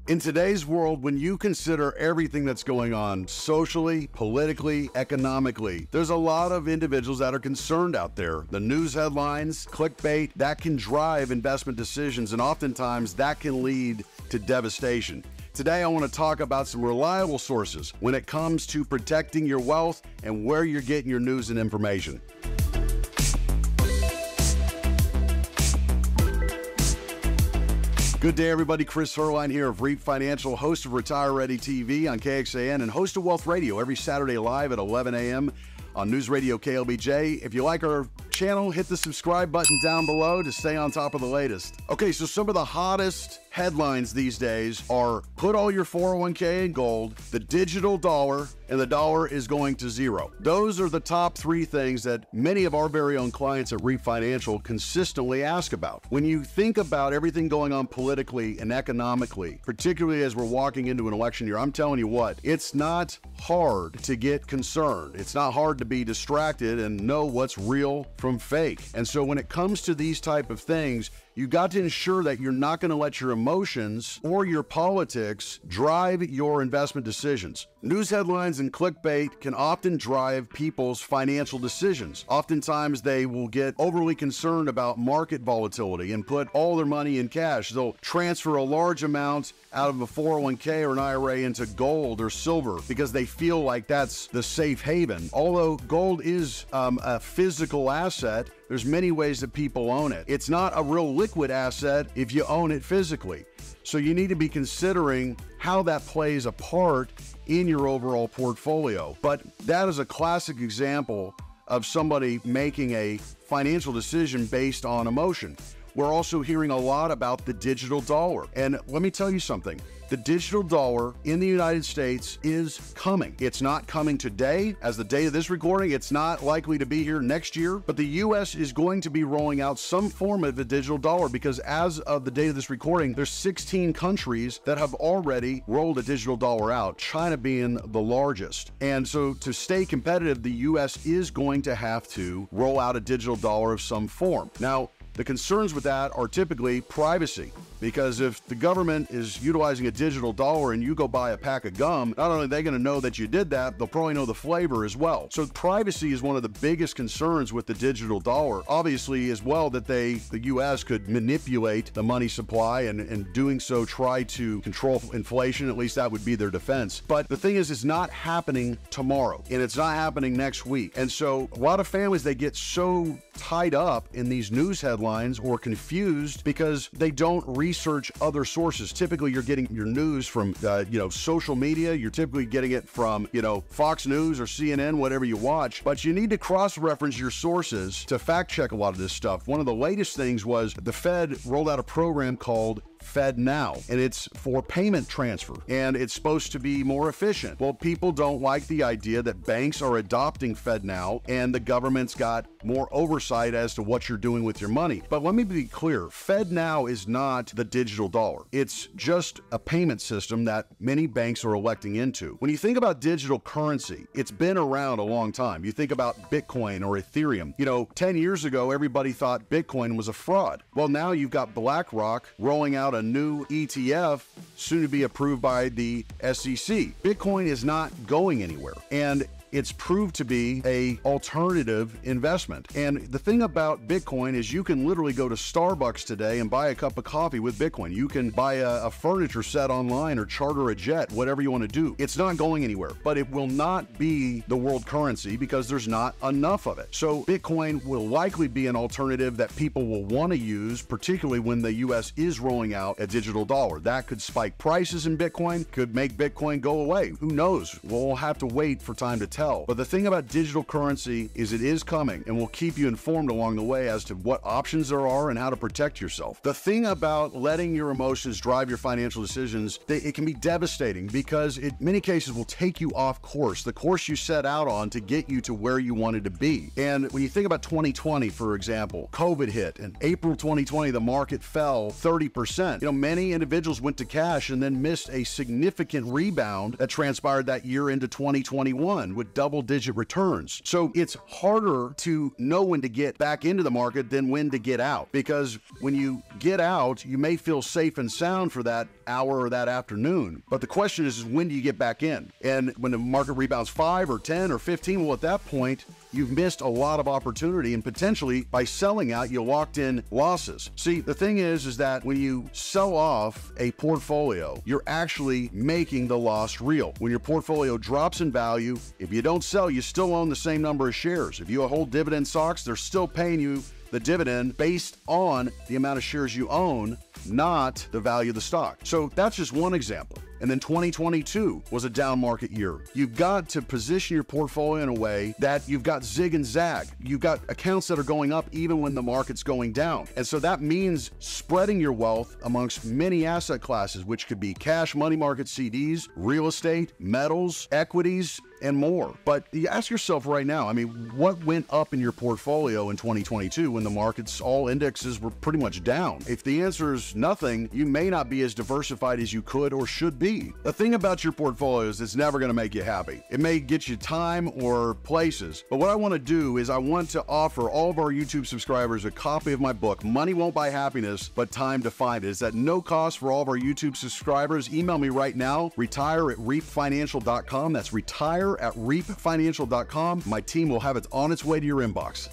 In today's world, when you consider everything that's going on socially, politically, economically, there's a lot of individuals that are concerned out there. The news headlines, clickbait, that can drive investment decisions, and oftentimes that can lead to devastation. Today, I want to talk about some reliable sources when it comes to protecting your wealth and where you're getting your news and information. Good day, everybody. Chris Heerlein here of REAP Financial, host of Retire Ready TV on KXAN and host of Wealth Radio every Saturday live at 11 a.m. on News Radio KLBJ. If you like our channel, hit the subscribe button down below to stay on top of the latest. Okay, so some of the hottest headlines these days are put all your 401k in gold, the digital dollar, and the dollar is going to zero. Those are the top three things that many of our very own clients at REAP Financial consistently ask about. When you think about everything going on politically and economically, particularly as we're walking into an election year, I'm telling you what, it's not hard to get concerned. It's not hard to be distracted and know what's real from fake. And so when it comes to these type of things, you got to ensure that you're not going to let your emotions or your politics drive your investment decisions. News headlines and clickbait can often drive people's financial decisions. Oftentimes, they will get overly concerned about market volatility and put all their money in cash. They'll transfer a large amount out of a 401k or an IRA into gold or silver because they feel like that's the safe haven. Although gold is a physical asset, there's many ways that people own it. It's not a real liquid asset if you own it physically. So you need to be considering how that plays a part in your overall portfolio. But that is a classic example of somebody making a financial decision based on emotion. We're also hearing a lot about the digital dollar. And let me tell you something. The digital dollar in the United States is coming. It's not coming today. As the day of this recording, it's not likely to be here next year, but the US is going to be rolling out some form of a digital dollar because as of the day of this recording, there's 16 countries that have already rolled a digital dollar out, China being the largest. And so to stay competitive, the US is going to have to roll out a digital dollar of some form. Now, the concerns with that are typically privacy, because if the government is utilizing a digital dollar and you go buy a pack of gum, not only are they going to know that you did that, they'll probably know the flavor as well. So privacy is one of the biggest concerns with the digital dollar. Obviously, as well, that the U.S. could manipulate the money supply and doing so try to control inflation. At least that would be their defense. But the thing is, it's not happening tomorrow, and it's not happening next week. And so a lot of families, they get so tied up in these news headlines or confused because they don't research other sources. Typically, you're getting your news from, social media. You're typically getting it from, Fox News or CNN, whatever you watch. But you need to cross-reference your sources to fact-check a lot of this stuff. One of the latest things was the Fed rolled out a program called FedNow, and it's for payment transfer, and it's supposed to be more efficient. Well, people don't like the idea that banks are adopting FedNow and the government's got more oversight as to what you're doing with your money. But let me be clear, FedNow is not the digital dollar. It's just a payment system that many banks are electing into. When you think about digital currency, it's been around a long time. You think about Bitcoin or Ethereum. 10 years ago, everybody thought Bitcoin was a fraud. Well, now you've got BlackRock rolling out a new ETF soon to be approved by the SEC. Bitcoin is not going anywhere, and it's proved to be an alternative investment. And the thing about Bitcoin is you can literally go to Starbucks today and buy a cup of coffee with Bitcoin. You can buy a furniture set online or charter a jet, whatever you want to do. It's not going anywhere, but it will not be the world currency because there's not enough of it. So Bitcoin will likely be an alternative that people will want to use, particularly when the US is rolling out a digital dollar. That could spike prices in Bitcoin, could make Bitcoin go away. Who knows? We'll have to wait for time to tell. But the thing about digital currency is it is coming, and we'll keep you informed along the way as to what options there are and how to protect yourself. The thing about letting your emotions drive your financial decisions, it can be devastating because it, in many cases, will take you off course, the course you set out on to get you to where you wanted to be. And when you think about 2020, for example, COVID hit, and April 2020, the market fell 30%. Many individuals went to cash and then missed a significant rebound that transpired that year into 2021 with double-digit returns. So it's harder to know when to get back into the market than when to get out, because when you get out, you may feel safe and sound for that hour or that afternoon. But the question is when do you get back in? And when the market rebounds 5 or 10 or 15, well, at that point, you've missed a lot of opportunity, and potentially by selling out, you locked in losses. See, the thing is that when you sell off a portfolio, you're actually making the loss real. When your portfolio drops in value, if you don't sell, you still own the same number of shares. If you hold dividend stocks, they're still paying you the dividend based on the amount of shares you own, not the value of the stock. So that's just one example. And then 2022 was a down market year. You've got to position your portfolio in a way that you've got zig and zag. You've got accounts that are going up even when the market's going down. And so that means spreading your wealth amongst many asset classes, which could be cash, money market CDs, real estate, metals, equities, and more. But you ask yourself right now, I mean, what went up in your portfolio in 2022 when the markets, all indexes were pretty much down? If the answer is nothing, you may not be as diversified as you could or should be. The thing about your portfolio is it's never going to make you happy. It may get you time or places, but what I want to do is I want to offer all of our YouTube subscribers a copy of my book, Money Won't Buy Happiness, but Time to Find It. It's at no cost for all of our YouTube subscribers. Email me right now, retire@reapfinancial.com. That's retire@reapfinancial.com. My team will have it on its way to your inbox.